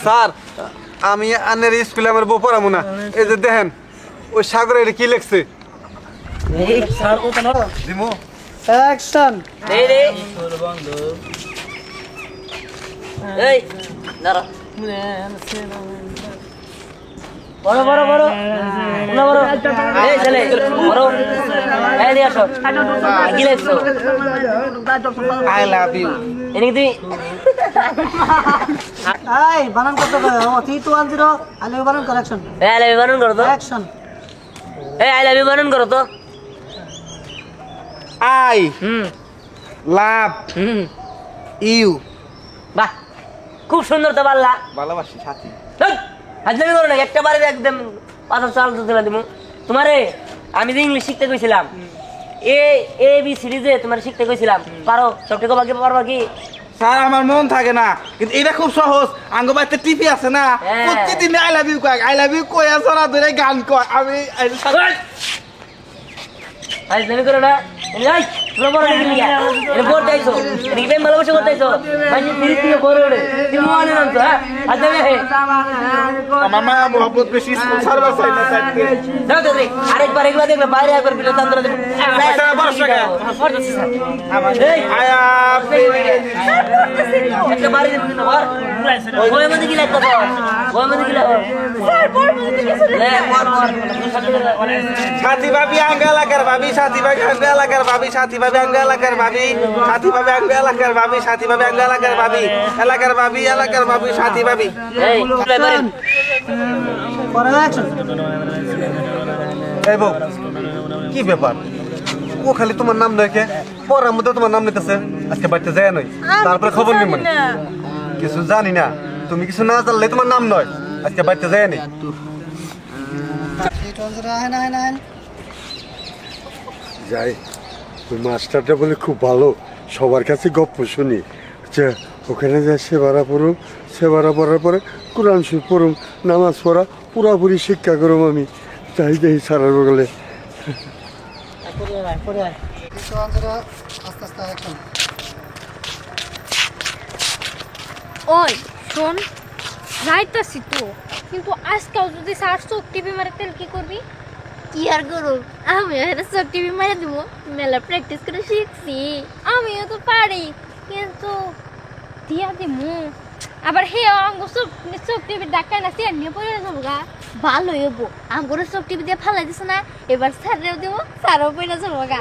sir আমি আনের স্কুলে আমার বউ পড়াবো না এই যে দেখেন ওই সাগরে এটা কি লিখছে দিমু অ্যাকশন এই রে এই দাঁড়া বড় বড় বড় না বড় এই ছেলে বড় এই দিয়ে আসো কি লিখছো আই লাভ ইউ এদিকে তুমি এই বানান করতে হবে 3 2 1 0 আই লাভ ইউ বানান কারেকশন এই আই লাভ ইউ বানান করো তো অ্যাকশন এই আই লাভ ইউ বানান করো তো I hmm love hmm you বাহ খুব সুন্দর তো পারলা ভালোবাসি সাথী হাজলামি করো না একটা বারে একদম পাথর চাল তুলে দিব তোমারে আমি যে ইংলিশ শিখতে কইছিলাম এ বি সিরিজে তোমার শিখতে কইছিলাম পারো সবটুকু বাকি পারবা কি স্যার আমার মন থাকে না কিন্তু এটা খুব সহজ আঙ্গ বাড়িতে টিভি আছে না প্রতিদিন আই লাভ ইউ কয় আই লাভ ইউ কয়া ছড়া ধরে গান কয় আমি হাজলামি করো না এই তোমরা বড় দেখি লিখা এটা বোর্ড দাইছো এদিকে প্রেম ভালোবাসা করতেছো মানে ফিরি থেকে বড় ওড়ে তুমি মনে নাম তো হ্যাঁ হাজলামি হে আমার মায়া মোহাম্মদ বেশি সার্ভার সাইড না সাইড দাও তো রে আরেকবার এগুলা দেখলে বাইরে একবার বিলে তান্দ্র দেব এই আয়া একটা বাড়ি দেব না বার ওই মধ্যে কি লাগতো ওই মধ্যে কি লাগতো স্যার পর মধ্যে কিছু লে পর সাথী ভাবি আঙ্গ এলাকার ভাবি সাথী ভাবি আঙ্গ এলাকার ভাবি সাথী ভাবি আঙ্গ এলাকার ভাবি সাথী ভাবি আঙ্গ এলাকার ভাবি সাথী ভাবি আঙ্গ এলাকার ভাবি এলাকার ভাবি সাথী ভাবি এই এবারে পরে অ্যাকশন এই বউ কি ব্যাপার ও খালি তোমার নাম দেখে পড়ার মধ্যে তোমার নাম নিতেছে আজকে বাড়িতে যায় নয় তারপরে খবর নেই মানে কিছু জানি না তুমি কিছু না জানলে তোমার নাম নয় আজকে বাড়িতে যায় নি যাই ওই মাস্টারটা বলে খুব ভালো সবার কাছে গপ্প শুনি আচ্ছা ওখানে যা সেবারা পড়ুম সেবারা পড়ার পরে কোরআন শরীফ পড়ুম নামাজ পড়া পুরাপুরি শিক্ষা করুম আমি তাই যাই সারার বগলে ওই শোন যাইতাছি তো কিন্তু আজকাল যদি স্যার চোখ টিভি মারে তেল কি করবি কি আর করব আমি চোখ টিভি মারে দিব মেলা প্র্যাকটিস করে শিখছি আমিও তো পারি কিন্তু দিয়া দিমু আবার হে আঙ্গ চোখ টিভি ডাকায় না সে নিয়ে পড়ে যাবো গা ভালো হইব আঙ্গুরের চোখ টিভি দিয়ে ফালাই দিছ না এবার স্যারেও দিব স্যারও পড়ে যাবো গা